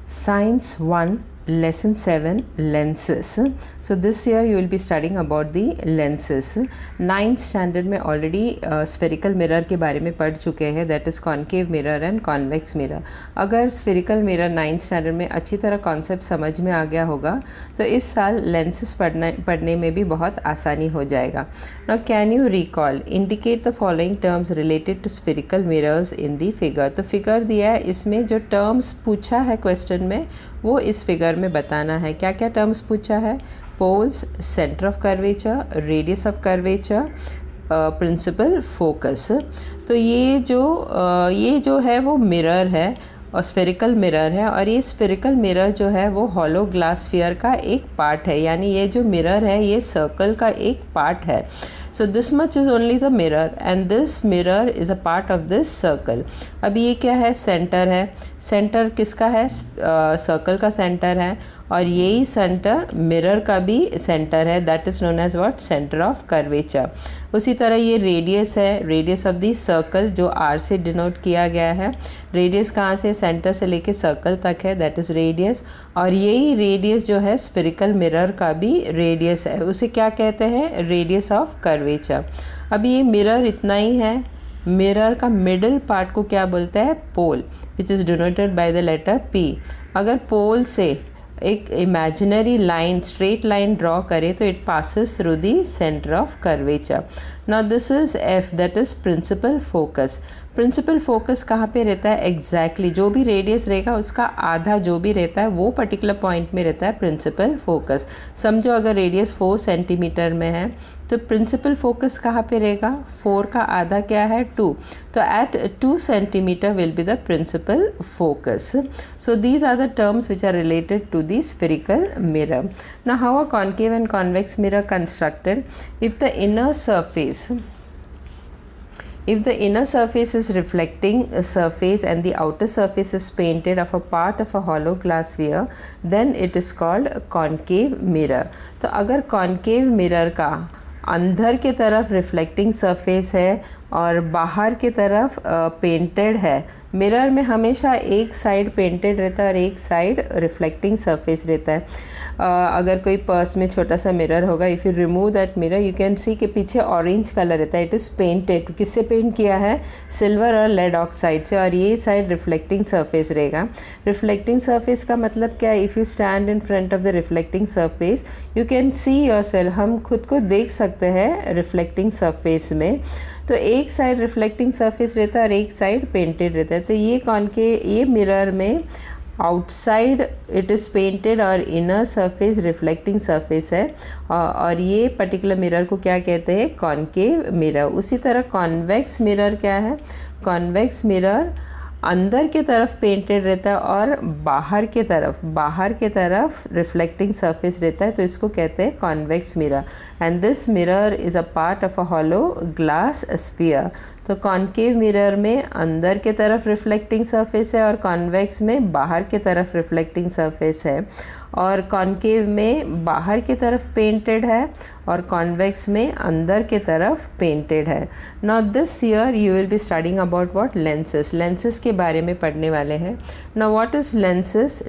Science 1, Lesson 7, Lenses. So this year you will be studying about the lenses. 9th standard में already spherical mirror के बारे में पढ़ चुके हैं, that is concave mirror and convex mirror. अगर spherical mirror 9th standard में अच्छी तरह concept समझ में आ गया होगा तो इस साल lenses पढ़ने में भी बहुत आसानी हो जाएगा. Now can you recall, indicate the following terms related to spherical mirrors in the figure. तो figure दिया है, इसमें जो terms पूछा है question में वो इस figure में बताना है. क्या क्या terms पूछा है? Poles, centre of curvature, radius of curvature, principal focus. तो ये जो है वो मिरर है और स्फेरिकल मिरर है, और ये स्फेरिकल मिरर जो है वो हॉलो ग्लास स्फीयर का एक पार्ट है, यानी ये जो मिरर है ये सर्कल का एक पार्ट है. So this much is only the mirror and this mirror is a part of this circle. अब ये क्या है? सेंटर है. सेंटर किसका है? सर्कल का सेंटर है, और यही सेंटर मिरर का भी सेंटर है, that is known as what? Centre of curvature. उसी तरह ये रेडियस है, रेडियस ऑफ दी सर्कल जो आर से डिनोट किया गया है. रेडियस कहाँ से? सेंटर से लेके सर्कल तक है, दैट इज़ रेडियस. और यही रेडियस जो है स्फेरिकल मिरर का भी रेडियस है, उसे क्या कहते हैं? Radius of curvature. अब ये मिरर इतना ही है. मिरर का मिडल पार्ट को क्या बोलते हैं? Pole, which is denoted by the letter P. अगर पोल से एक imaginary line, straight line draw करें तो it passes through the centre of curvature. Now this is F, that is principal focus. Principal focus कहाँ पे रहता है? Exactly जो भी रेडियस रहेगा उसका आधा जो भी रहता है वो पर्टिकुलर पॉइंट में रहता है प्रिंसिपल फोकस. समझो अगर रेडियस 4 सेंटीमीटर में है तो प्रिंसिपल फोकस कहाँ पे रहेगा? 4 का आधा क्या है? 2. तो at 2 centimetre will be the principal focus. So these are the terms which are related to the spherical mirror. Now how are concave and convex mirror constructed? If the inner surface is reflecting a surface and the outer surface is painted of a part of a hollow glass sphere, then it is called concave mirror. तो अगर concave mirror का अंदर के तरफ reflecting surface है और बाहर की तरफ पेंटेड है, मिरर में हमेशा एक साइड पेंटेड रहता है और एक साइड रिफ्लेक्टिंग सरफेस रहता है. अगर कोई पर्स में छोटा सा मिरर होगा, if you remove that mirror you can see कि पीछे ऑरेंज कलर रहता है. It is painted. किससे पेंट किया है? सिल्वर और लेड ऑक्साइड से. और ये साइड रिफ्लेक्टिंग सरफेस रहेगा. रिफ्लेक्टिंग सरफेस का मतलब क्या है? If you stand in front of the reflecting surface you can see yourself. हम खुद को देख सकते हैं रिफ्लेक्टिंग सरफेस में. तो एक साइड रिफ्लेक्टिंग सरफेस रहता है और एक साइड पेंटेड रहता है. तो ये मिरर में आउटसाइड इट इज़ पेंटेड और इनर सरफेस रिफ्लेक्टिंग सरफेस है, और ये पर्टिकुलर मिरर को क्या कहते हैं? Concave mirror. उसी तरह कॉन्वेक्स मिरर क्या है? कॉन्वेक्स मिरर अंदर के तरफ पेंटेड रहता है और बाहर के तरफ रिफ्लेक्टिंग सरफेस रहता है, तो इसको कहते हैं convex mirror. And this mirror is a part of a hollow glass sphere. तो कॉन्केव मिरर में अंदर के तरफ रिफ्लेक्टिंग सरफेस है और कॉन्वेक्स में बाहर के तरफ रिफ्लेक्टिंग सरफेस है, और कॉन्केव में बाहर की तरफ पेंटेड है और कॉन्वेक्स में अंदर के तरफ पेंटेड है. Now this year you will be studying about what? Lenses. Lenses के बारे में पढ़ने वाले हैं. Now what is lenses?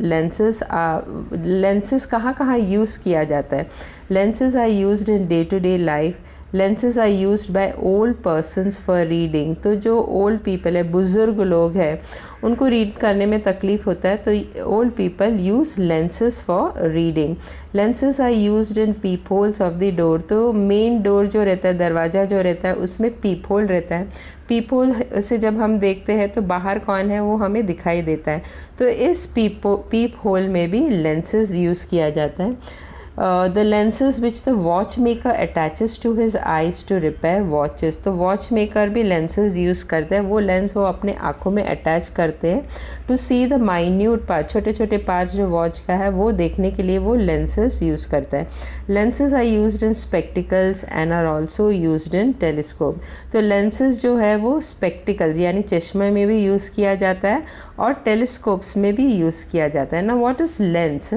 Lenses कहाँ यूज़ किया जाता है? Lenses are used in day to day life. Lenses are used by old persons for reading. तो जो ओल्ड पीपल है, बुज़ुर्ग लोग हैं, उनको रीड करने में तकलीफ़ होता है, तो old people use lenses for reading. Lenses are used in peep holes of the door. तो मेन डोर जो रहता है, दरवाज़ा जो रहता है, उसमें पीप होल रहता है. पीप होल से जब हम देखते हैं तो बाहर कौन है वो हमें दिखाई देता है. तो इस पीप होल में भी लेंसेज यूज़ किया जाता है. The lenses which the watchmaker attaches to his eyes to repair watches. तो वॉच मेकर भी लेंसेज यूज़ करते हैं. वो लेंस वो अपने आँखों में अटैच करते हैं to see the minute part. छोटे छोटे पार्ट जो वॉच का है वो देखने के लिए वो लेंसेज यूज़ करते हैं. Lenses are used in spectacles and are also used in telescope. तो लेंसेज जो है वो स्पेक्टिकल्स यानी चश्मे में भी यूज़ किया जाता है और टेलीस्कोप्स में भी यूज़ किया जाता है. ना व्हाट इज़ लेंस?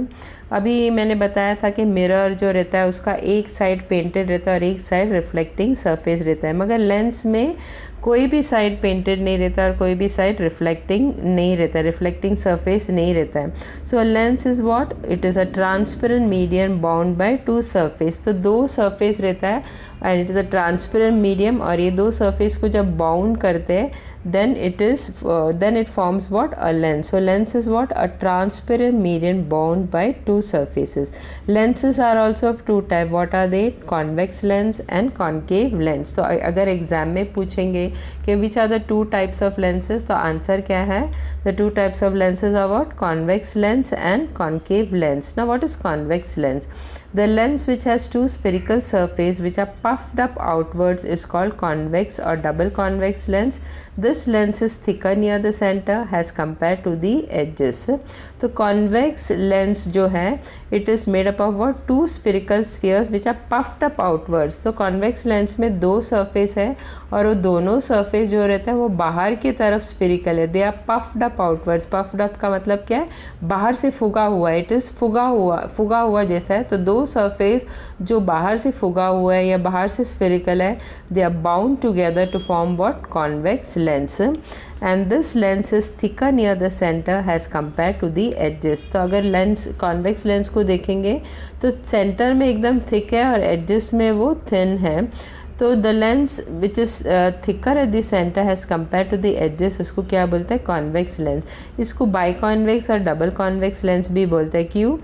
अभी मैंने बताया था कि मिरर जो रहता है उसका एक साइड पेंटेड रहता है और एक साइड रिफ्लेक्टिंग सरफेस रहता है, मगर लेंस में कोई भी साइड पेंटेड नहीं रहता और कोई भी साइड रिफ्लेक्टिंग नहीं रहता, रिफ्लेक्टिंग सरफेस नहीं रहता है. So lens is what, it is a transparent medium bound by two surface. तो दो सरफेस रहता है and it is a transparent medium, और ये दो सरफेस को जब बाउंड करते हैं then it forms what, a lens. So lens is what, a transparent medium bound by two surfaces. Lenses are also of two type. What are they? Convex lens and concave lens. तो अगर exam में पूछेंगे कि which are the two types of lenses, तो answer क्या है? The two types of lenses are what? Convex lens and concave lens. Now what is convex lens? The lens which has two spherical surface which are puffed up outwards is called convex or double convex lens. This lens is thicker near the center as compared to the edges. तो convex lens जो है it is made up of what, two spherical spheres which are puffed up outwards. तो convex lens में दो surface है और वो दोनों surface जो रहता है वो बाहर की तरफ spherical है. They are puffed up outwards. puffed up का मतलब क्या है? बाहर से फुगा हुआ. it is फुगा हुआ जैसा है. तो दो सरफेस जो बाहर से फुगा हुआ है या बाहर से स्फेरिकल है, they are bound together to form what, convex lens. And this lens is thicker near the centre has compare to the edges. तो अगर लेंस, कॉन्वेक्स लेंस को देखेंगे तो सेंटर में एकदम थिक है और एजेस में वो थिन है. तो the lens which is thicker at the centre has compare to the edges, उसको क्या बोलते हैं, कॉन्वेक्स लेंस. इसको बाई कॉन्वेक्स और डबल कॉन्वेक्स लेंस भी बोलते हैं. क्यों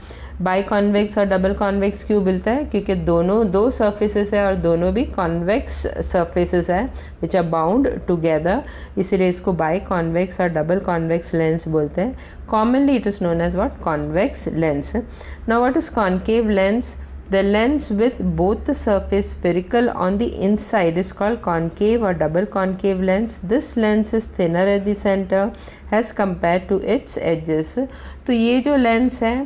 बाई कॉन्वेक्स और डबल कॉन्वेक्स क्यों बोलता है? क्योंकि दोनों दो सर्फेसेस है और दोनों भी कॉन्वेक्स सर्फेसेस है विच आर बाउंड टुगेदर, इसीलिए इसको बाई कॉन्वेक्स और डबल कॉन्वेक्स लेंस बोलते हैं. Commonly it is known as what, convex lens. Now what is concave lens? The lens with both the surface spherical on the inside is called concave or double concave lens. This lens is thinner at the center as compared to its edges. तो ये जो lens है,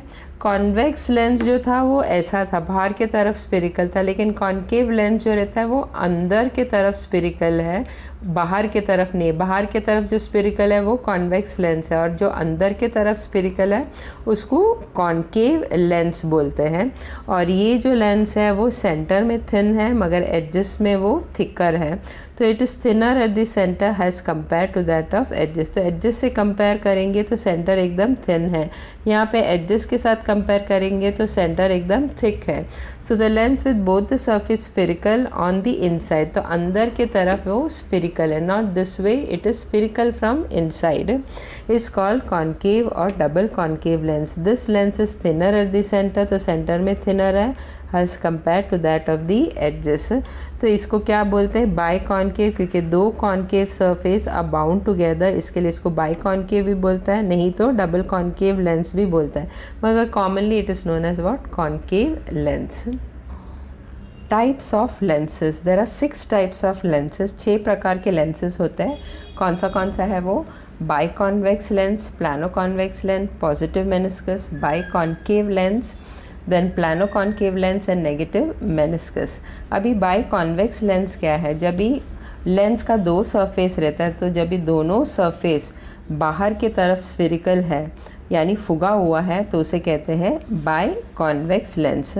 convex lens जो था वो ऐसा था, बाहर के तरफ स्फेरिकल था, लेकिन कॉन्केव लेंस जो रहता है वो अंदर के तरफ स्फेरिकल है, बाहर के तरफ नहीं. बाहर के तरफ जो स्फेरिकल है वो कॉन्वेक्स लेंस है और जो अंदर के तरफ स्फेरिकल है उसको कॉन्केव लेंस बोलते हैं. और ये जो लेंस है वो सेंटर में थिन है मगर एजेस में वो थिकर है. तो it is thinner at the centre has compare to that of edges. तो एजेस से कंपेयर करेंगे तो सेंटर एकदम थिन है, यहाँ पे एजेस के साथ कंपेयर करेंगे तो सेंटर एकदम थिक है. So the lens with both the surface spherical on the inside, तो अंदर के तरफ वो स्फेरिकल है, not this way, it is spherical from inside, is called concave और double concave lens. This lens is thinner at the centre, तो centre में thinner है as compared to that of the edges. तो इसको क्या बोलते हैं, बाई कॉन्केव, क्योंकि दो concave surface are bound together, इसके लिए इसको बाई कॉन्केव भी बोलता है, नहीं तो डबल कॉन्केव लेंस भी बोलता है, मगर commonly it is known as what, concave lens. Types of lenses, there are 6 types of lenses. 6 प्रकार के लेंसेज होते हैं. कौन सा है वो? Biconvex lens, plano convex lens, positive meniscus, biconvex lens, then plano concave lens and negative meniscus. अभी biconvex lens क्या है? जब भी लेंस का दो सरफेस रहता है, तो जब भी दोनों सरफेस बाहर की तरफ स्फेरिकल है यानी फुगा हुआ है तो उसे कहते हैं by convex lens.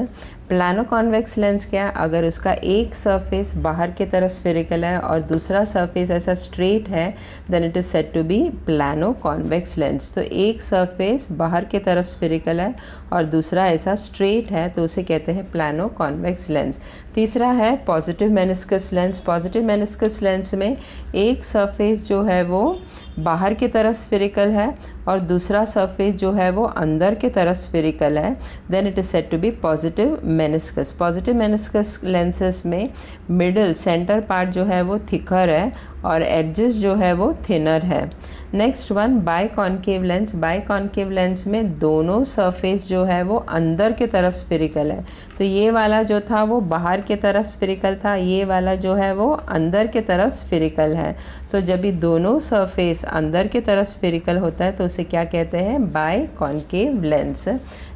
Plano convex lens क्या है? अगर उसका एक सरफेस बाहर की तरफ स्फेरिकल है और दूसरा सरफेस ऐसा स्ट्रेट है, then it is said to be plano convex lens. तो एक सरफेस बाहर की तरफ स्फेरिकल है और दूसरा ऐसा स्ट्रेट है तो उसे कहते हैं प्लानो कॉन्वेक्स लेंस. तीसरा है positive meniscus lens. Positive meniscus lens में एक सरफेस जो है वो बाहर की तरफ स्फेरिकल है और दूसरा सरफेस जो है वो अंदर की तरफ स्फेरिकल है, then it is said to be positive meniscus. Positive meniscus lenses में मिडल सेंटर पार्ट जो है वो थिकर है और एजेस जो है वो थिनर है. Next one by concave lens. By concave lens में दोनों सरफेस जो है वो अंदर की तरफ स्फेरिकल है. तो ये वाला जो था वो बाहर की तरफ स्फेरिकल था, ये वाला जो है वो अंदर की तरफ स्फेरिकल है. तो जब भी दोनों सरफेस अंदर की तरफ स्फेरिकल होता है तो उसे क्या कहते हैं, by concave lens.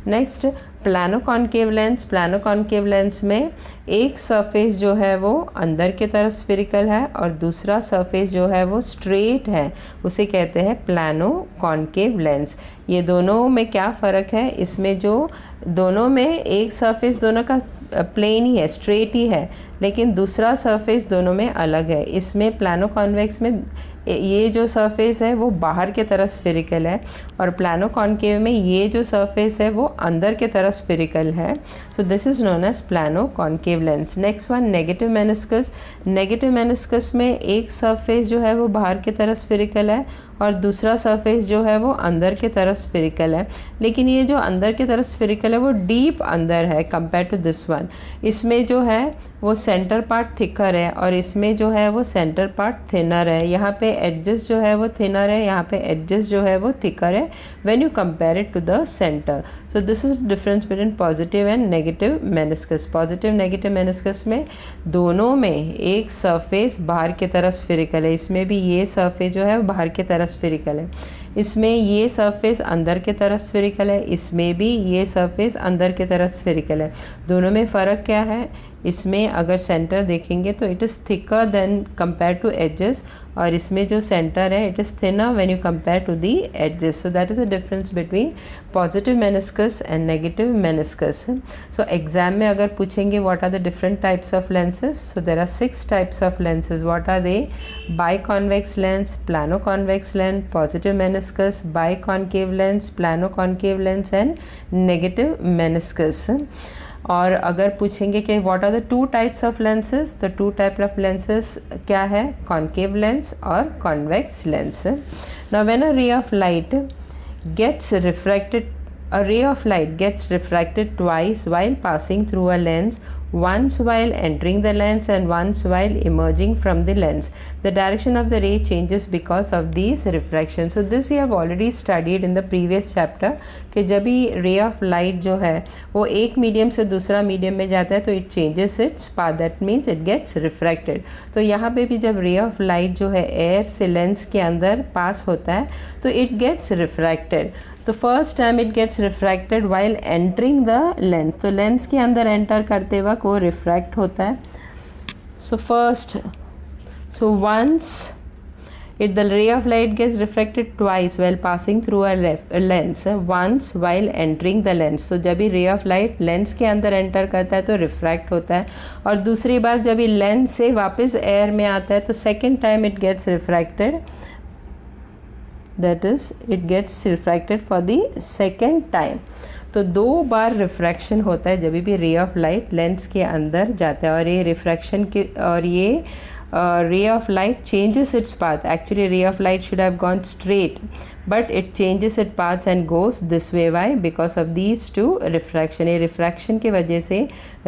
Next plano concave lens. Plano concave lens में एक सरफेस जो है वो अंदर की तरफ स्फेरिकल है और दूसरा सरफेस जो है वो स्ट्रेट है, उसे कहते हैं प्लानो कॉन्केव लेंस. ये दोनों में क्या फ़र्क है? इसमें जो दोनों में एक सरफेस दोनों का प्लेन ही है, स्ट्रेट ही है, लेकिन दूसरा सरफेस दोनों में अलग है। इसमें प्लानो कॉन्वेक्स में ये जो सरफेस है वो बाहर के तरफ स्फेरिकल है, और प्लानो कॉन्केव में ये जो सरफेस है वो अंदर के तरफ स्फेरिकल है। So this is known as plano concave lens. Next one negative meniscus. Negative meniscus में एक सरफेस जो है वो बाहर की तरफ स्फेरिकल है और दूसरा सरफेस जो है वो अंदर के तरफ स्फेरिकल है, लेकिन ये जो अंदर की तरफ स्फेरिकल है वो डीप अंदर है कंपेयर टू दिस वन। इसमें जो है वो सेंटर पार्ट थिकर है और इसमें जो है वो सेंटर पार्ट थिनर है। यहाँ पे एडजस्ट जो है वो थिनर है, यहाँ पे एडजस्ट जो है वो थिकर है when you compare it to the centre. So this is difference between positive and negative meniscus. Positive negative meniscus में दोनों में एक सरफेस बाहर की तरफ स्फेरिकल है, इसमें भी ये सरफेस जो है वो बाहर की तरफ स्फेरिकल है, इसमें ये सरफेस अंदर की तरफ स्फेरिकल है, इसमें भी ये सरफेस अंदर की तरफ स्फेरिकल है। दोनों में फ़र्क क्या है? इसमें अगर सेंटर देखेंगे तो it is thicker than compare to edges, और इसमें जो सेंटर है it is thinner when you compare to the edges. So that is a difference between positive meniscus and negative meniscus. So exam में अगर पूछेंगे what are the different types of lenses, so there are 6 types of lenses. What are they? Biconvex lens, plano convex lens, positive meniscus, biconcave lens, plano concave lens and negative meniscus. और अगर पूछेंगे कि what are the 2 types of lenses, तो 2 type of lenses क्या है? Concave lens और convex lens. Now when a ray of light gets refracted, a ray of light gets refracted twice while passing through a lens, once while entering the lens and once while emerging from the lens. The direction of the ray changes because of these refractions. So this you have already studied in the previous chapter कि जब भी ray of light जो है वो एक medium से दूसरा medium में जाता है तो it changes its path, that means it gets refracted. तो यहाँ पे भी जब ray of light जो है एयर से लेंस के अंदर पास होता है तो it gets refracted. तो first time it gets refracted while entering the lens, तो लेंस के अंदर एंटर करते वक्त वो रिफ्रैक्ट होता है। So once the ray of light gets refracted twice while passing through a lens, once while entering the lens. तो जब भी रे ऑफ लाइट लेंस के अंदर एंटर करता है तो रिफ्रैक्ट होता है, और दूसरी बार जब ये लेंस से वापस एयर में आता है तो second time it gets refracted, that is it gets refracted for the second time. तो 2 बार रिफ्रैक्शन होता है जब भी रे ऑफ लाइट लेंस के अंदर जाता है, और ये रिफ्रैक्शन के और ये ray of light changes its path. Actually ray of light should have gone straight, but it changes its path and goes this way. Why? Because of these two refraction. ये refraction के वजह से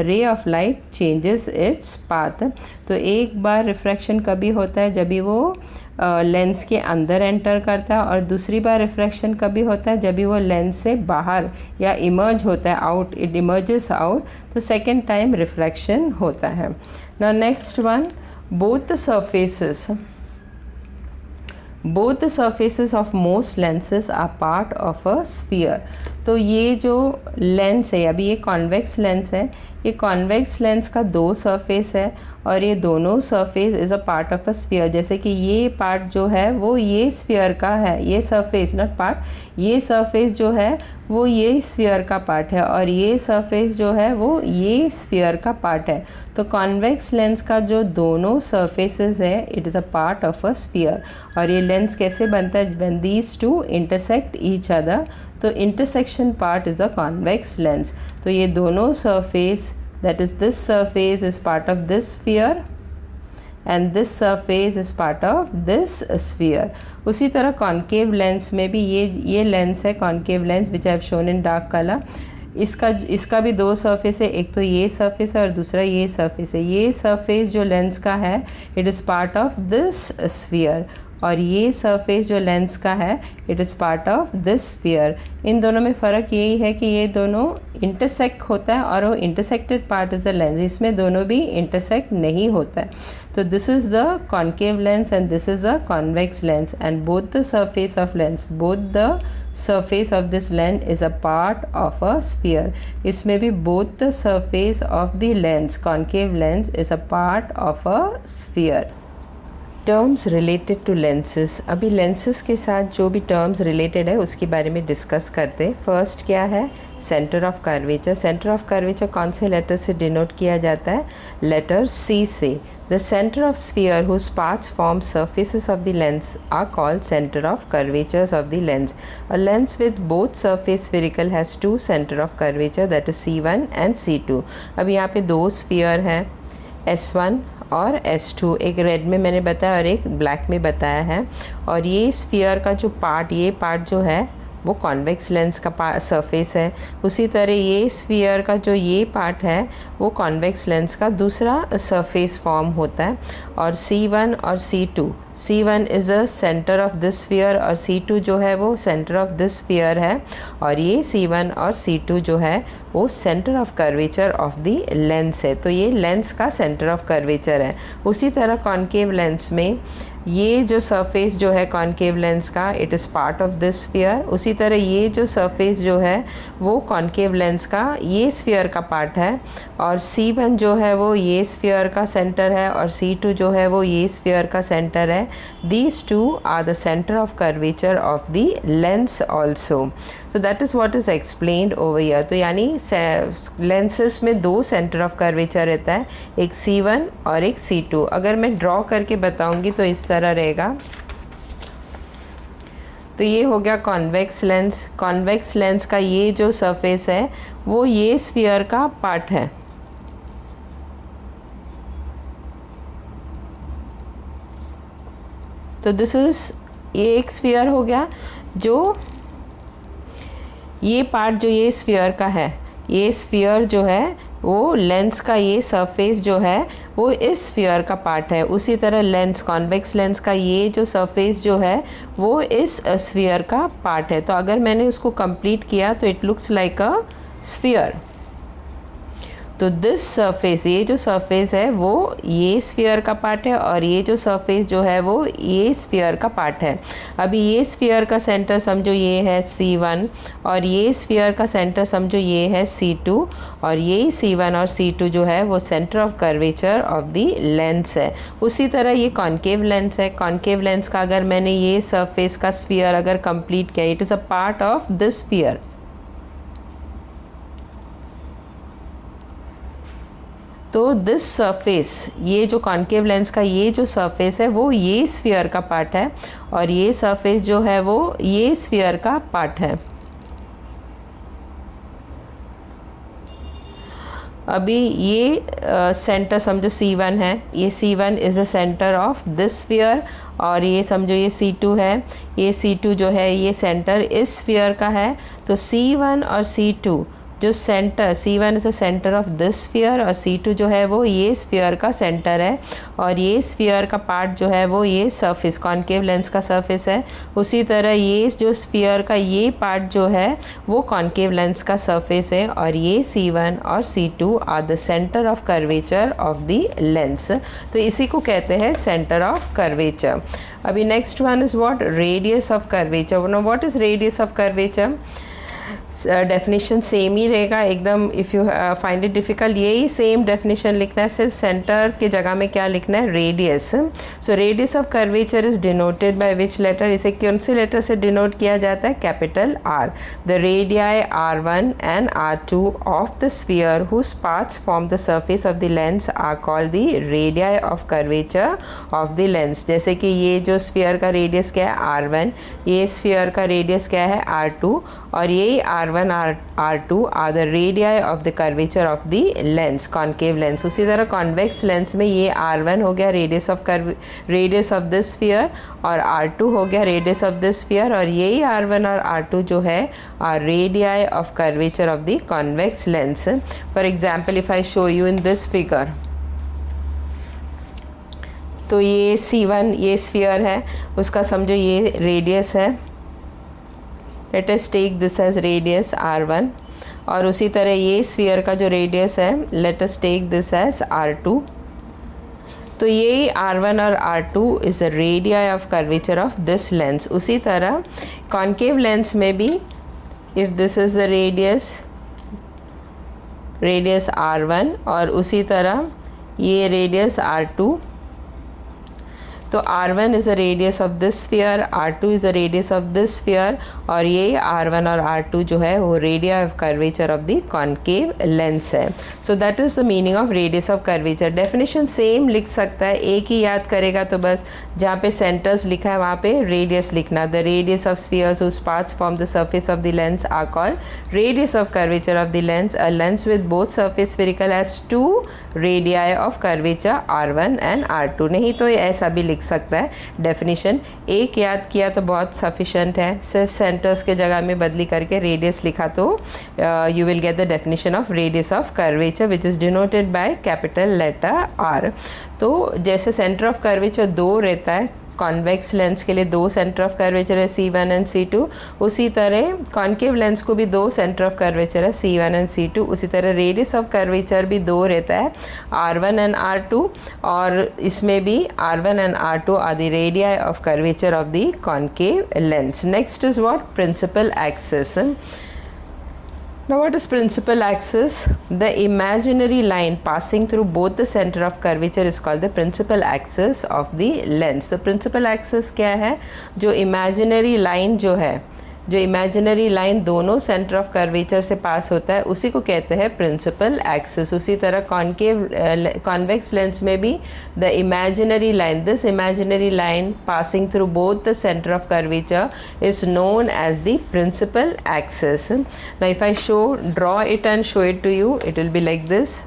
ray of light changes its path. तो एक बार refraction कभी होता है जब भी वो लेंस के अंदर एंटर करता है, और दूसरी बार रिफ्रैक्शन कभी होता है जब भी वो लेंस से बाहर या इमर्ज होता है, आउट, इट इमर्जेस आउट, तो सेकेंड टाइम रिफ्रैक्शन होता है. Now next one, both the surfaces of most lenses are part of a sphere. तो ये जो लेंस है, अभी ये कॉन्वेक्स लेंस है, ये कॉन्वेक्स लेंस का 2 सरफेस है और ये दोनों surface is a part of a sphere. जैसे कि ये पार्ट जो है वो ये स्फीयर का है, ये सरफेस नॉट पार्ट, ये सरफेस जो है वो ये स्फीयर का पार्ट है और ये सरफेस जो है वो ये स्फीयर का पार्ट है. तो कॉन्वेक्स लेंस का जो दोनों सरफेसेस है it is a part of a sphere. और ये लेंस कैसे बनता है? When these two intersect each other, तो intersection part is a convex lens. तो ये दोनों surface, that is this surface is part of this sphere and this surface is part of this sphere. उसी तरह concave lens में भी ये lens है concave lens which I have shown in dark colour. इसका भी 2 सरफेस है, एक तो ये सरफेस है और दूसरा ये सरफेस है. ये सरफेस जो लेंस का है it is part of this sphere और ये सरफेस जो लेंस का है it is part of this sphere. इन दोनों में फ़र्क यही है कि ये दोनों इंटरसेक्ट होता है और वो intersected part is the lens, इसमें दोनों भी इंटरसेक्ट नहीं होता है. तो this is the concave lens and this is the convex lens and both the surface of lens, both the surface of this lens is a part of a sphere. इसमें भी both the surface of the lens, concave lens is a part of a sphere. Terms related to lenses. अभी lenses के साथ जो भी terms related है उसके बारे में डिस्कस करते हैं। फर्स्ट क्या है, centre of curvature. Centre of curvature कौन से लेटर से डिनोट किया जाता है, लेटर सी से। The centre of sphere whose parts form surfaces of the lens are called center of curvatures of the lens. A lens with both surface spherical has two center of curvature, that is C1 and C2. अब यहाँ पे दो sphere हैं, S1 और S2, एक red में मैंने बताया और एक ब्लैक में बताया है। और ये स्फीयर का जो पार्ट, ये पार्ट जो है वो कॉन्वेक्स लेंस का सरफेस है। उसी तरह ये स्फीयर का जो ये पार्ट है वो कॉन्वेक्स लेंस का दूसरा सरफेस फॉर्म होता है। और C1 और C2, C1 is a centre of this sphere और C2 जो है वो सेंटर ऑफ दिस स्फीयर है। और ये C1 और C2 जो है वो centre of curvature of the lens है। तो ये लेंस का सेंटर ऑफ कर्वेचर है। उसी तरह कॉन्केव लेंस में ये जो सरफेस जो है कॉन्केव लेंस का, it is part of this sphere. उसी तरह ये जो सरफेस जो है वो कॉन्केव लेंस का ये स्फीयर का पार्ट है। और C1 जो है वो ये स्फीयर का सेंटर है और C2 जो है वो ये स्फीयर का सेंटर है। These two are the centre of curvature of the lens also. So that is what is explained over here. तो यानी लेंसेस में दो सेंटर ऑफ कर्वेचर रहता है, एक C1 और एक C2। अगर मैं ड्रॉ करके बताऊंगी तो इस तरह रहेगा। तो ये हो गया कॉन्वेक्स लेंस। कॉन्वेक्स लेंस का ये जो सरफेस है वो ये स्फीयर का पार्ट है। तो दिस इज़, ये एक स्फीयर हो गया। जो ये पार्ट जो ये स्फीयर का है, ये स्फीयर जो है वो लेंस का ये सरफेस जो है वो इस स्फीयर का पार्ट है। उसी तरह लेंस, कॉन्वेक्स लेंस का ये जो सरफेस जो है वो इस स्फीयर का पार्ट है। तो अगर मैंने उसको कंप्लीट किया तो it looks like a sphere. तो दिस सरफेस, ये जो सरफेस है वो ये स्फीयर का पार्ट है और ये जो सरफेस जो है वो ये स्फीयर का पार्ट है। अभी ये स्फीयर का सेंटर समझो ये है C1 और ये स्फीयर का सेंटर समझो ये है C2 और ये C1 और C2 जो है वो centre of curvature of the lens है। उसी तरह ये कॉन्केव लेंस है। कॉन्केव लेंस का अगर मैंने ये सरफेस का स्फीयर अगर कंप्लीट किया, it is a part of this sphere. तो दिस सरफेस, ये जो कॉन्केव लेंस का ये जो सरफेस है वो ये स्फीयर का पार्ट है और ये सरफेस जो है वो ये स्फीयर का पार्ट है। अभी ये सेंटर समझो C1 है, ये C1 is the centre of this sphere और ये समझो ये C2 है, ये C2 जो है ये सेंटर इस स्फीयर का है। तो C1 और C2 जो centre, C1 is the centre of this sphere और C2 जो है वो ये स्फीयर का सेंटर है और ये स्फीयर का पार्ट जो है वो ये सरफेस, कॉन्केव लेंस का सरफेस है। उसी तरह ये जो स्फीयर का ये पार्ट जो है वो कॉन्केव लेंस का सरफेस है और ये C1 और C2 are the centre of curvature of the lens. तो इसी को कहते हैं सेंटर ऑफ कर्वेचर। अभी next one is what, radius of curvature. No what is radius of curvature? Definition same ही रहेगा एकदम। If you find it difficult यही सेम डेफिनेशन लिखना है, सिर्फ सेंटर की जगह में क्या लिखना है, radius. So radius of curvature is denoted by which letter? इसे कौन से लेटर से डिनोट किया जाता है? Capital R। The radii R1 and R2 of the sphere whose parts form the surface of the lens are called the radii of curvature of the lens. जैसे कि ये जो स्फीयर का रेडियस क्या है R1, ये स्फीयर का radius क्या है R2 और ये R1 R2 are the radii of the curvature of the lens, concave lens. उसी तरह कॉन्वेक्स लेंस में ये R1 हो गया रेडियस ऑफ दिस स्फीयर और R2 हो गया रेडियस ऑफ दिस स्फीयर और यही R1 और R2 जो है are radii of curvature of the convex lens. For example if I show you in this figure, तो ये C1 ये स्फीयर है, उसका समझो ये रेडियस है। Let us take this as radius R1 और उसी तरह ये स्फीयर का जो रेडियस है let us take this as R2। तो ये R1 और R2 is the radii of curvature of this lens. उसी तरह कॉन्केव लेंस में भी if this is the radius R1 और उसी तरह ये रेडियस R2, तो तो R1 is a radius of this sphere, R2 is a radius of this sphere, और ये R1 और R2 जो है वो radii of curvature of the concave lens है. So that is the meaning of radius of curvature. Definition same लिख सकता है, एक ही याद करेगा तो बस जहाँ पे सेंटर्स लिखा है वहाँ पे रेडियस लिखना. The radius of spheres whose parts form the surface of the lens are called radius of curvature of the lens. A lens with both surface spherical has two radii of curvature R1 and R2. नहीं तो ये ऐसा भी लिख सकता है. Definition एक याद किया तो बहुत सफिशेंट है, सिर्फ सेंटर्स के जगह में बदली करके रेडियस लिखा तो you will get the definition of radius of curvature which is denoted by capital letter R. तो जैसे सेंटर ऑफ कर्वेचर 2 रहता है, कॉन्वेक्स लेंस के लिए 2 सेंटर ऑफ कर्वेचर है C1 एंड C2, उसी तरह कॉन्केव लेंस को भी 2 सेंटर ऑफ कर्वेचर है C1 एंड C2. उसी तरह रेडियस ऑफ कर्वेचर भी 2 रहता है, R1 एंड R2, और इसमें भी R1 and R2 are the radii of curvature of the concave lens. Next is what? Principal axis. Now what is principal axis? The imaginary line passing through both the center of curvature is called the principal axis of the lens. तो principal axis क्या है? जो imaginary line जो है, जो imaginary line दोनों centre of curvature से पास होता है उसी को कहते हैं प्रिंसिपल एक्सिस. उसी तरह कॉन्वेक्स लेंस में भी the imaginary line, this imaginary line passing through both the centre of curvature is known as the principal axis. Now if I draw it and show it to you, it will be like this.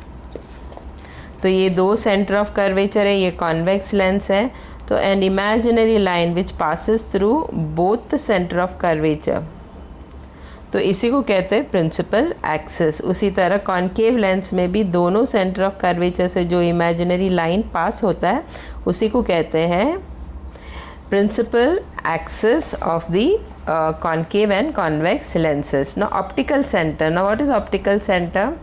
तो ये 2 centre of curvature है, ये convex lens है. तो an imaginary line which passes through both the centre of curvature, तो इसी को कहते हैं प्रिंसिपल एक्सिस. उसी तरह कॉन्केव लेंस में भी दोनों सेंटर ऑफ कर्वेचर से जो इमेजिनरी लाइन पास होता है उसी को कहते हैं principal axis of the concave and convex lenses. Now optical center. Now what is optical center?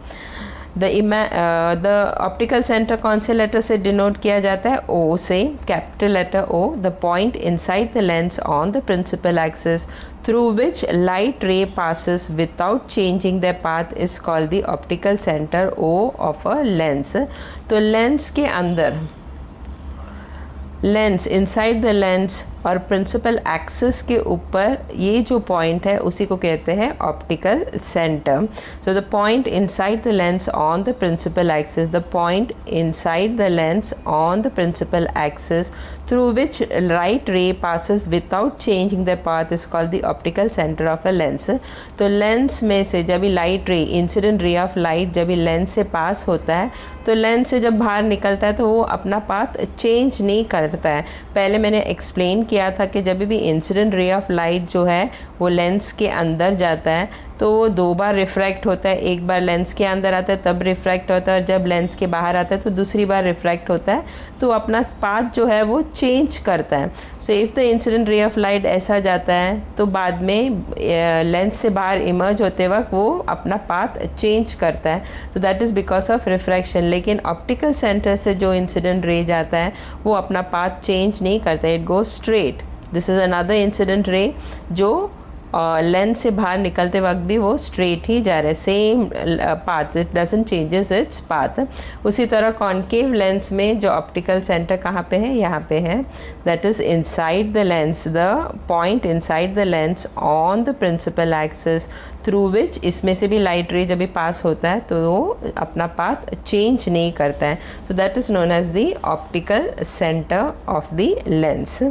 The optical centre कौन से लेटर से डिनोट किया जाता है? O से, capital letter O. The point inside the lens on the principal axis through which light ray passes without changing their path is called the optical center O of a lens. तो lens के अंदर, lens inside the lens और principal axis के ऊपर ये जो point है उसी को कहते हैं optical centre. So the point inside the lens on the principal axis, the point inside the lens on the principal axis through which light ray passes without changing their path is called the optical center of a lens. तो lens में से जब भी light रे, incident ray of light जब भी lens से पास होता है तो लेंस से जब बाहर निकलता है तो वो अपना पाथ चेंज नहीं करता है. पहले मैंने एक्सप्लेन किया था कि जब भी इंसिडेंट रे ऑफ लाइट जो है वो लेंस के अंदर जाता है तो वो 2 बार रिफ्रैक्ट होता है. एक बार लेंस के अंदर आता है तब रिफ्रैक्ट होता है, और जब लेंस के बाहर आता है तो दूसरी बार रिफ्रैक्ट होता है. तो अपना पाथ जो है वो चेंज करता है. So if the incident ray of light ऐसा जाता है तो बाद में लेंस से बाहर इमर्ज होते वक्त वो अपना पाथ चेंज करता है. तो that is because of refraction. लेकिन ऑप्टिकल सेंटर से जो इंसिडेंट रे जाता है वो अपना पाथ चेंज नहीं करता, it goes straight. This is another incident ray जो लेंस से बाहर निकलते वक्त भी वो स्ट्रेट ही जा रहा है, same path, it doesn't changes its path. उसी तरह कॉन्केव लेंस में जो ऑप्टिकल सेंटर कहाँ पे है? यहाँ पे है. That is inside the lens, the point inside the lens on the principal axis through which, इसमें से भी लाइट रे जब भी पास होता है तो वो अपना पाथ चेंज नहीं करता है. So that is known as the optical centre of the lens.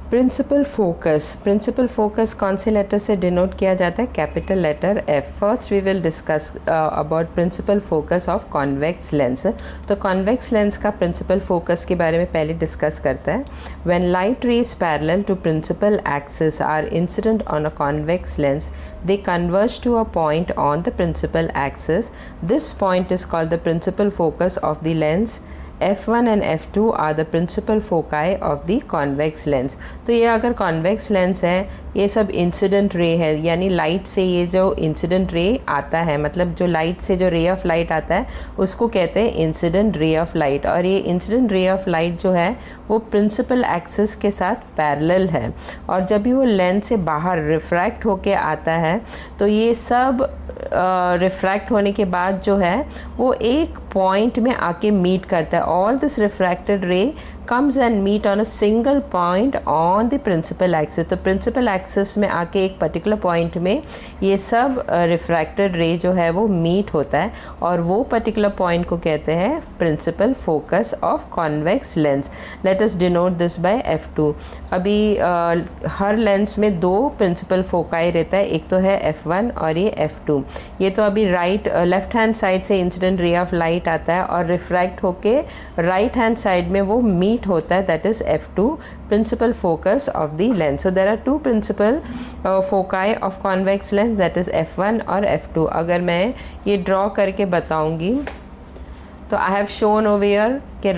Principal focus. Principal focus कौन से लेटर से डिनोट किया जाता है? Capital letter F. First we will discuss about principal focus of convex lens. तो कॉन्वेक्स लेंस का principal focus के बारे में पहले डिस्कस करता है. When light rays parallel to principal axis are incident on a convex lens, they converge to a point on the principal axis. This point is called the principal focus of the lens. F1 and F2 are the principal foci of the convex lens. तो ये अगर convex lens है, ये सब incident ray है, यानी light से ये जो इंसिडेंट रे आता है, मतलब जो लाइट से जो रे ऑफ लाइट आता है उसको कहते हैं इंसिडेंट रे ऑफ लाइट. और ये इंसिडेंट रे ऑफ लाइट जो है वो प्रिंसिपल एक्सिस के साथ पैरेलल है. और जब भी वो लेंस से बाहर रिफ्रैक्ट होके आता है तो ये सब रिफ्रैक्ट होने के बाद जो है वो एक पॉइंट में आके मीट करता है. All this refracted ray comes and meet on a single point on the principal axis. तो प्रिंसिपल एक्सिस में आके एक पर्टिकुलर पॉइंट में ये सब रिफ्रैक्टेड रे जो है वो मीट होता है और वो पर्टिकुलर पॉइंट को कहते हैं principal focus of convex lens. Let us denote this by F2। अभी हर लेंस में दो प्रिंसिपल फोकाई रहता है, एक तो है F1 और ये F2। ये तो अभी लेफ्ट हैंड साइड से इंसिडेंट रे ऑफ लाइट आता है और रिफ्रैक्ट होके राइट हैंड साइड में वो मीट होता है, that is F2 principal focus of the lens. So there are two principal foci of convex lens, that is F1 और F2। अगर मैं ये ड्रॉ करके बताऊंगी तो I have shown over here कि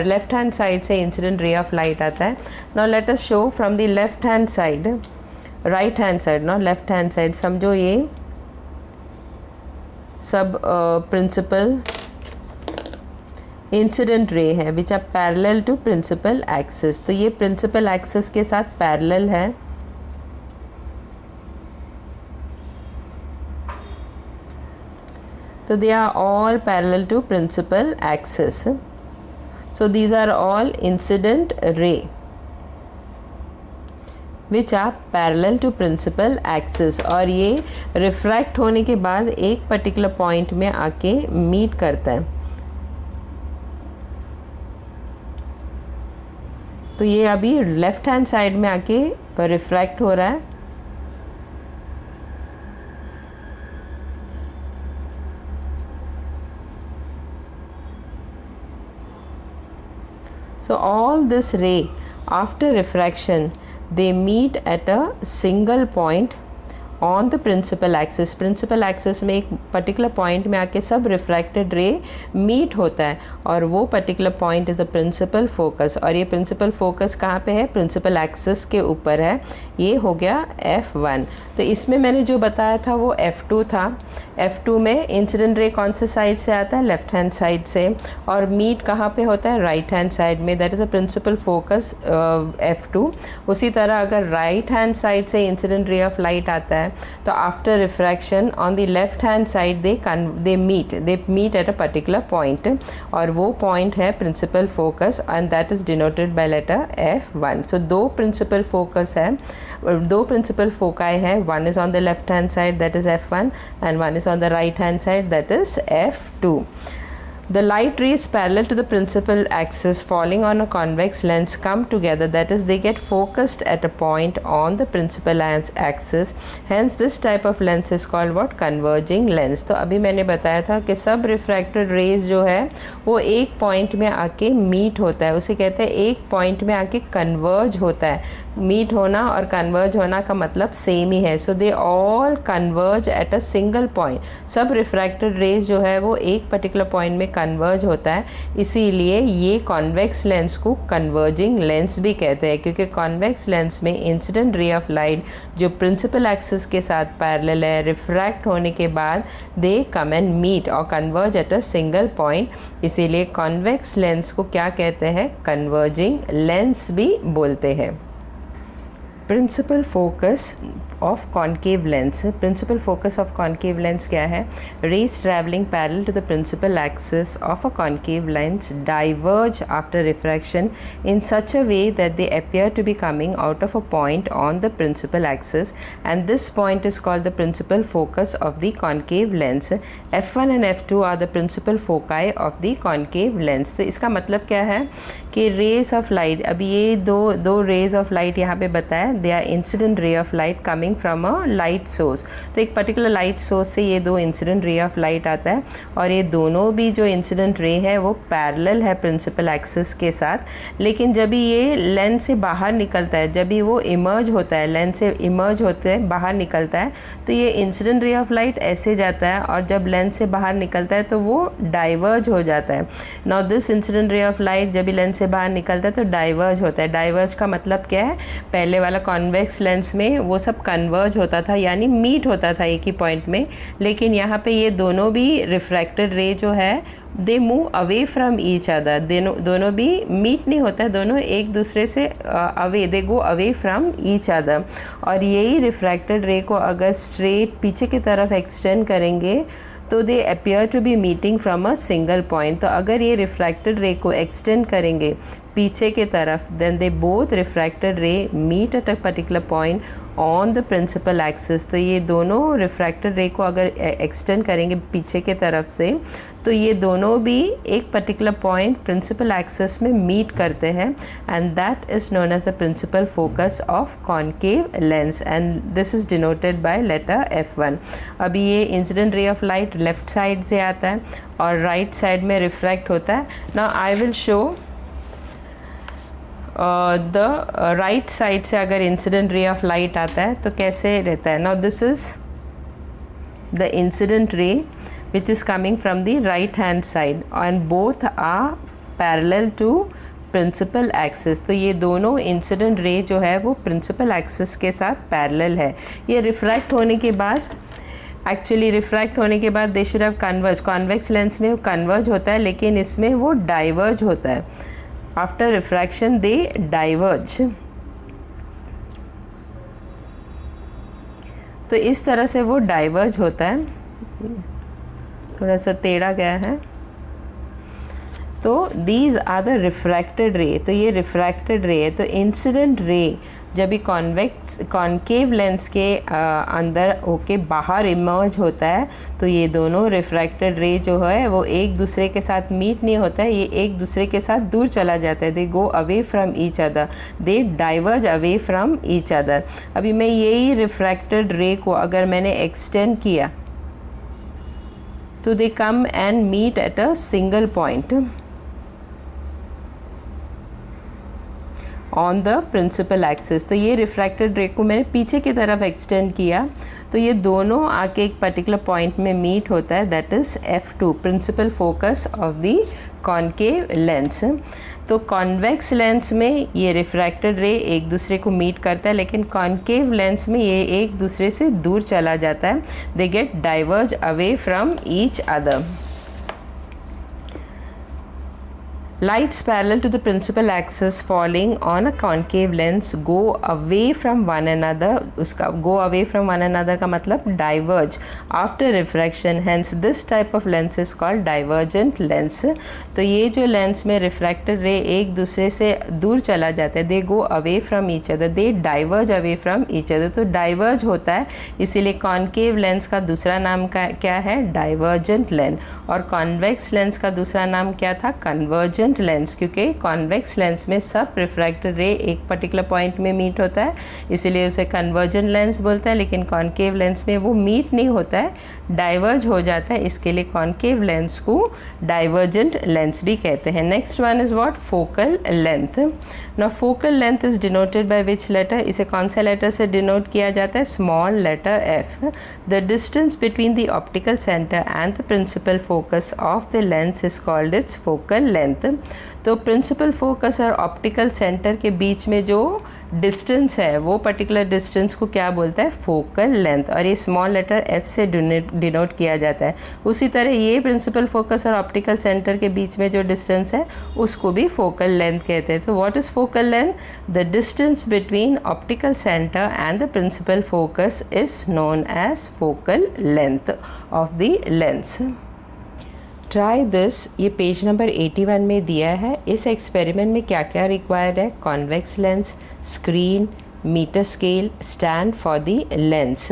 लेफ्ट हैंड साइड से इंसिडेंट रे ऑफ लाइट आता है। Now let us show from the left hand side, right hand side, ना लेफ्ट हैंड साइड। समझो ये सब प्रिंसिपल इंसिडेंट रे है which are parallel to principal axis. तो ये प्रिंसिपल एक्सिस के साथ पैरेलल है। So they are all parallel to principal axis. So these are all incident ray which are parallel to principal axis और ये refract होने के बाद एक पर्टिकुलर पॉइंट में आके मीट करता है। तो ये अभी लेफ्ट हैंड साइड में आके रिफ्रैक्ट हो रहा है। So all this ray after refraction they meet at a single point on the principal axis। principal axis में एक particular point में आके सब refracted ray meet होता है और वो particular point is the principal focus। और ये principal focus कहाँ पे है? principal axis के ऊपर है। ये हो गया F1। तो इसमें मैंने जो बताया था वो F2 था। F2 में इंसिडेंट रे कौन से साइड से आता है? लेफ्ट हैंड साइड से। और मीट कहाँ पे होता है? राइट हैंड साइड में, that is a principal focus F2। उसी तरह अगर राइट हैंड साइड से इंसिडेंट रे ऑफ लाइट आता है तो after refraction on the left hand side they meet at a particular point और वो पॉइंट है principal focus and that is denoted by letter F1। सो दो प्रिंसिपल फोकस है, दो प्रिंसिपल फोकाई है। One is on the left hand side that is F1 and one is on the right hand side that is F2. The light rays parallel to the principal axis falling on a convex lens come together, that is they get focused at a point on the principal axis. Hence this type of lens is called what? Converging lens। तो अभी मैंने बताया था कि सब refracted rays जो है वो एक पॉइंट में आके मीट होता है, उसे कहते हैं एक पॉइंट में आके कन्वर्ज होता है। मीट होना और कन्वर्ज होना का मतलब सेम ही है। So they all converge at a single point. सब रिफ्रैक्टेड रेज जो है वो एक पर्टिकुलर पॉइंट में कन्वर्ज होता है, इसीलिए ये कॉन्वेक्स लेंस को कन्वर्जिंग लेंस भी कहते हैं, क्योंकि कॉन्वेक्स लेंस में इंसिडेंट रे ऑफ लाइट जो प्रिंसिपल एक्सिस के साथ पैरेलल है, रिफ्रैक्ट होने के बाद दे कम एंड मीट और converge at a single point, इसीलिए कॉन्वेक्स लेंस को क्या कहते हैं? कन्वर्जिंग लेंस भी बोलते हैं। Principal focus of concave lens. Principal focus of concave lens क्या है? Rays travelling parallel to the principal axis of a concave lens diverge after refraction in such a way that they appear to be coming out of a point on the principal axis and this point is called the principal focus of the concave lens. F1 and F2 are the principal foci of the concave lens. तो इसका मतलब क्या है कि raise of light, अभी ये दो raise of light यहाँ पे बताया, they are incident ray of light coming from a light source. तो एक पर्टिकुलर लाइट सोर्स से ये दो इंसिडेंट रे ऑफ लाइट आता है और ये दोनों भी जो इंसिडेंट रे है वो पैरेलल है प्रिंसिपल एक्सिस के साथ। लेकिन जब भी ये लेंस से बाहर निकलता है, जब भी वो इमर्ज होता है, लेंस से इमर्ज होते हैं बाहर निकलता है, तो ये इंसिडेंट रे ऑफ लाइट ऐसे जाता है और जब लेंस से बाहर निकलता है तो वो डाइवर्ज हो जाता है। Now this incident ray of light जब भी लेंस से बाहर निकलता है तो डाइवर्ज होता है। डाइवर्ज का मतलब क्या है? पहले वाला कॉन्वेक्स लेंस में वो सब कन्वर्ज होता था, यानी मीट होता था एक ही पॉइंट में, लेकिन यहाँ पे ये दोनों भी रिफ्रैक्टेड रे जो है they move away from each other. दोनों भी मीट नहीं होता है, दोनों एक दूसरे से away, they go away from each other. और यही रिफ्रैक्टेड रे को अगर स्ट्रेट पीछे की तरफ एक्सटेंड करेंगे तो they appear to be meeting from a single point. तो अगर ये रिफ्रैक्टेड रे को एक्सटेंड करेंगे पीछे की तरफ, then they both refracted ray meet at a particular point on the principal axis. तो ये दोनों रिफ्रैक्टेड रे को अगर एक्सटेंड करेंगे पीछे के तरफ से, तो ये दोनों भी एक पर्टिकुलर पॉइंट प्रिंसिपल एक्सिस में मीट करते हैं, and that is known as the principal focus of concave lens, and this is denoted by letter F1। अभी ये incident ray of light left side से आता है और राइट साइड में रिफ्रैक्ट होता है। Now I will show the right side से अगर इंसिडेंट रे ऑफ लाइट आता है तो कैसे रहता है। Now this is the incident ray which is coming from the right hand side and both are parallel to principal axis। तो ये दोनों इंसिडेंट रे जो है वो प्रिंसिपल एक्सिस के साथ पैरेलल है। ये रिफ्रैक्ट होने के बाद, एक्चुअली रिफ्रैक्ट होने के बाद they should have converge. Convex lens में कन्वर्ज होता है, लेकिन इसमें वो डाइवर्ज होता है। After refraction they diverge. तो इस तरह से वो डाइवर्ज होता है, थोड़ा सा टेढ़ा गया है। तो दीज आर द रिफ्रैक्टेड रे। तो ये रिफ्रैक्टेड रे है। तो इंसिडेंट रे जब भी कॉन्केव लेंस के अंदर होके बाहर इमर्ज होता है, तो ये दोनों रिफ्रैक्टेड रे जो है वो एक दूसरे के साथ मीट नहीं होता है, ये एक दूसरे के साथ दूर चला जाता है। They go away from each other, they diverge away from each other. अभी मैं यही रिफ्रैक्टेड रे को अगर मैंने एक्सटेंड किया तो they come and meet at a single point on the principal axis। तो ये रिफ्रैक्टेड रे को मैंने पीछे की तरफ एक्सटेंड किया, तो ये दोनों आके एक पर्टिकुलर पॉइंट में मीट होता है, that is F2 principal focus of the concave lens. तो कॉन्वेक्स लेंस में ये रिफ्रैक्टेड रे एक दूसरे को मीट करता है, लेकिन कॉन्केव लेंस में ये एक दूसरे से दूर चला जाता है। They get diverge away from each other. Lights parallel to the principal axis falling on a concave lens go away from one another। उसका go away from one another का मतलब diverge after refraction, hence this type of lens is called divergent lens। तो ये जो lens में refracted ray एक दूसरे से दूर चला जाता है, they go away from each other, they diverge away from each other। तो diverge होता है, इसीलिए concave lens का दूसरा नाम क्या है, divergent lens, और convex lens का दूसरा नाम क्या था, convergent लेंस, क्योंकि कॉन्वेक्स लेंस में सब रिफ्रैक्टेड रे एक पर्टिकुलर पॉइंट में मीट होता है, इसीलिए उसे कन्वर्जेंट लेंस बोलते हैं। लेकिन कॉन्केव लेंस में वो मीट नहीं होता है, डाइवर्ज हो जाता है, इसके लिए कॉन्केव लेंस को डाइवर्जेंट लेंस भी कहते हैं। Next one is what, focal length. Now focal length is denoted by which letter, इसे कौन सा लेटर से डिनोट किया जाता है, small letter F। The distance between the optical centre and the principal focus of the lens is called its focal length. तो principal focus और optical centre के बीच में जो डिस्टेंस है वो पर्टिकुलर डिस्टेंस को क्या बोलता है, फोकल लेंथ, और ये स्मॉल लेटर F से डिनोट किया जाता है। उसी तरह ये प्रिंसिपल फोकस और ऑप्टिकल सेंटर के बीच में जो डिस्टेंस है उसको भी फोकल लेंथ कहते हैं। तो what is focal length, the distance between optical centre and the principal focus is known as focal length of the lens. Try this, ये पेज नंबर 81 में दिया है। इस एक्सपेरिमेंट में क्या क्या रिक्वायर्ड है, convex lens, screen, metre scale, stand for the lens.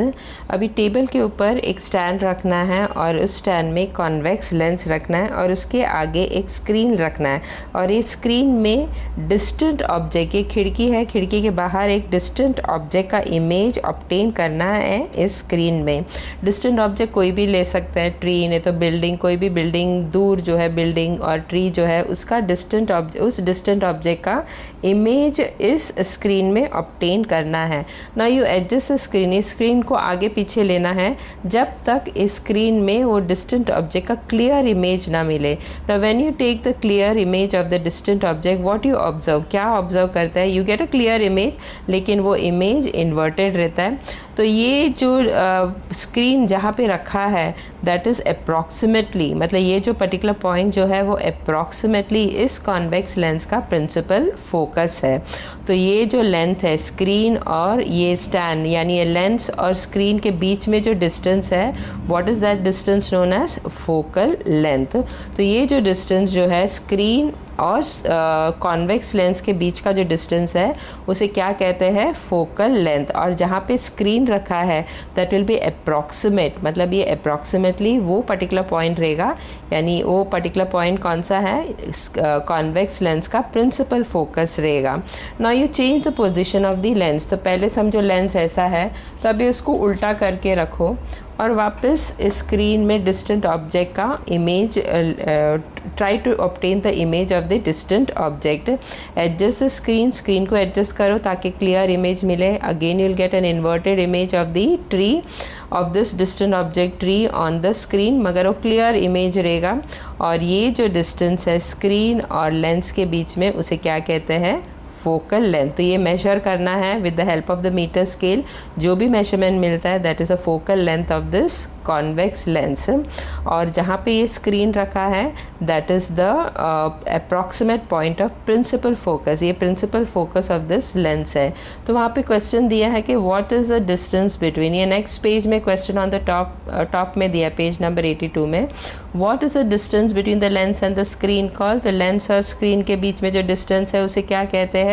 अभी टेबल के ऊपर एक स्टैंड रखना है और उस स्टैंड में कॉन्वेक्स लेंस रखना है और उसके आगे एक स्क्रीन रखना है, और इस स्क्रीन में डिस्टेंट ऑब्जेक्ट, ये खिड़की है, खिड़की के बाहर एक डिस्टेंट ऑब्जेक्ट का इमेज ऑब्टेन करना है इस स्क्रीन में। डिस्टेंट ऑब्जेक्ट कोई भी ले सकता है, ट्री, नहीं तो बिल्डिंग, कोई भी बिल्डिंग दूर जो है बिल्डिंग और ट्री जो है उसका डिस्टेंट ऑब्जेक्ट, उस डिस्टेंट ऑब्जेक्ट का इमेज इस स्क्रीन में ऑब्टेन करना है। Now you adjust the screen, इस स्क्रीन को आगे पीछे लेना है जब तक इस स्क्रीन में वो डिस्टेंट ऑब्जेक्ट का क्लियर इमेज ना मिले। Now when you take the clear image of the distant object, what you observe, क्या ऑब्जर्व करता है, you get a clear image, लेकिन वो इमेज इन्वर्टेड रहता है। तो ये जो स्क्रीन जहाँ पे रखा है दैट इज़ अप्रॉक्सीमेटली, मतलब ये जो पर्टिकुलर पॉइंट जो है वो अप्रॉक्सीमेटली इस कॉन्वेक्स लेंस का प्रिंसिपल फोकस है। तो ये जो लेंथ है स्क्रीन और ये स्टैंड, यानी ये लेंस और स्क्रीन के बीच में जो डिस्टेंस है, what is that distance known as focal length. तो ये जो डिस्टेंस जो है स्क्रीन और कॉन्वेक्स लेंस के बीच का जो डिस्टेंस है उसे क्या कहते हैं, फोकल लेंथ। और जहाँ पे स्क्रीन रखा है दैट विल बी अप्रॉक्सीमेट, मतलब ये अप्रॉक्सीमेटली वो पर्टिकुलर पॉइंट रहेगा, यानी वो पर्टिकुलर पॉइंट कौन सा है, कॉन्वेक्स लेंस का प्रिंसिपल फोकस रहेगा। Now you change the position of the lens. तो पहले समझो लेंस ऐसा है, तो अभी उसको उल्टा करके रखो और वापस स्क्रीन में डिस्टेंट ऑब्जेक्ट का image, try to obtain the image of the distant object. Adjust the screen को एडजस्ट करो ताकि क्लियर इमेज मिले। Again you will get an inverted image of the tree, of this distant object tree on the screen, मगर वो clear image रहेगा। और ये जो डिस्टेंस है स्क्रीन और लेंस के बीच में उसे क्या कहते हैं, फोकल लेंथ। तो ये मेजर करना है with the help of the metre scale. जो भी मेजरमेंट मिलता है that is a focal length of this convex lens. और जहाँ पे ये स्क्रीन रखा है that is the approximate point of principal focus, ये principal focus of this lens है। तो वहाँ पे क्वेश्चन दिया है कि what is the distance between, ये नेक्स्ट पेज में क्वेश्चन ऑन द टॉप में दिया, पेज नंबर 82 में, what is the distance between the lens and the screen call. तो लेंस और स्क्रीन के बीच में जो डिस्टेंस है उसे क्या कहते हैं,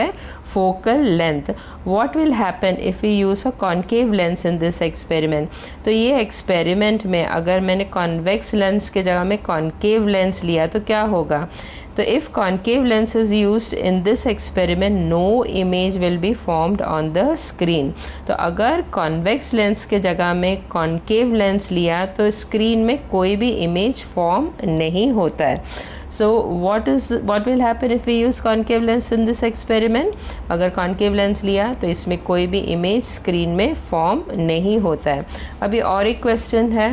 focal length. What will happen if we use a concave lens in this experiment. तो ये एक्सपेरिमेंट में अगर मैंने कॉन्वेक्स लेंस के जगह में कॉन्केव लेंस लिया तो क्या होगा। तो if concave lens is used in this experiment no image will be formed on the screen. तो अगर कॉन्वेक्स लेंस के जगह में कॉन्केव लेंस लिया तो स्क्रीन में कोई भी इमेज फॉर्म नहीं होता है। So what will happen if we use concave lens in this experiment? अगर concave lens लिया तो इसमें कोई भी इमेज स्क्रीन में फॉर्म नहीं होता है। अभी और एक क्वेश्चन है,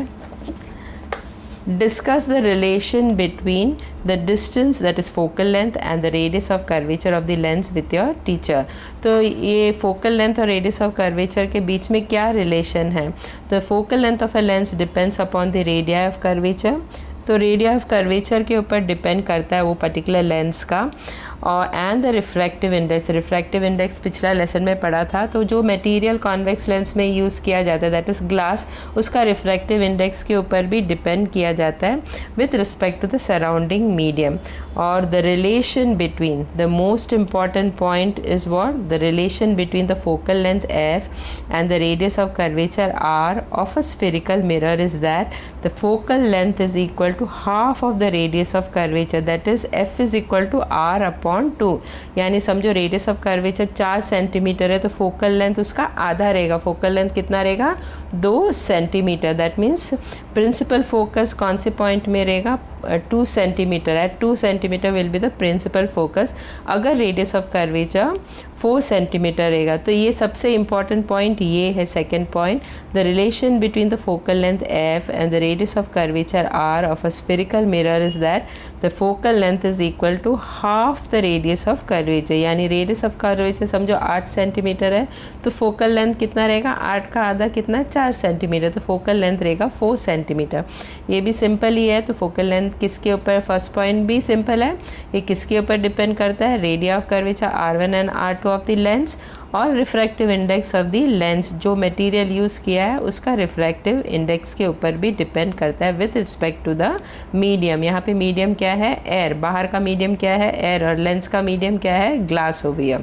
discuss the relation between the distance that is focal length and the radius of curvature of the lens with your teacher। तो ये focal length और radius of curvature के बीच में क्या रिलेशन है। तो focal length of a lens depends upon the radii of curvature। तो रेडिया ऑफ कर्वेचर के ऊपर डिपेंड करता है वो पर्टिकुलर लेंस का। और एंड द रिफ्रैक्टिव इंडेक्स पिछला लेसन में पढ़ा था। तो जो मटेरियल कॉन्वेक्स लेंस में यूज़ किया जाता है दैट इज़ ग्लास, उसका रिफ्रैक्टिव इंडेक्स के ऊपर भी डिपेंड किया जाता है with respect to the surrounding medium. और the relation between, the most important point is what, the relation between the focal length F and the radius of curvature R of a spherical mirror is that the focal length is equal to half of the radius of curvature, that is F is equal to R upon 2। यानी समझो radius of curvature 4 centimetre है तो focal length उसका आधा रहेगा। Focal length कितना रहेगा, 2 centimetre. That means principal focus कौन से पॉइंट में रहेगा, 2 सेंटीमीटर है। 2 centimetre will be the principal focus अगर रेडियस ऑफ कर्वेचर 4 सेंटीमीटर रहेगा। तो ये सबसे इंपॉर्टेंट पॉइंट ये है second point, the relation between the focal length F and the radius of curvature R of a spherical mirror is that the focal length is equal to half the radius of curvature. यानी radius of curvature समझो 8 centimetre है तो focal length कितना रहेगा, 8 का आधा कितना, 4 centimetre. तो फोकल लेंथ रहेगा 4 सेंटीमीटर। ये भी सिंपल ही है। तो फोकल लेंथ किसके ऊपर, फर्स्ट पॉइंट भी सिंपल है, ये किसके ऊपर डिपेंड करता है, radii of curvature R1 and R2 of the lens और refractive index of the lens. जो मटेरियल यूज़ किया है उसका रिफ्रैक्टिव इंडेक्स के ऊपर भी डिपेंड करता है with respect to the medium. यहाँ पे मीडियम क्या है, एयर, बाहर का मीडियम क्या है, एयर, और लेंस का मीडियम क्या है, ग्लास हो गया।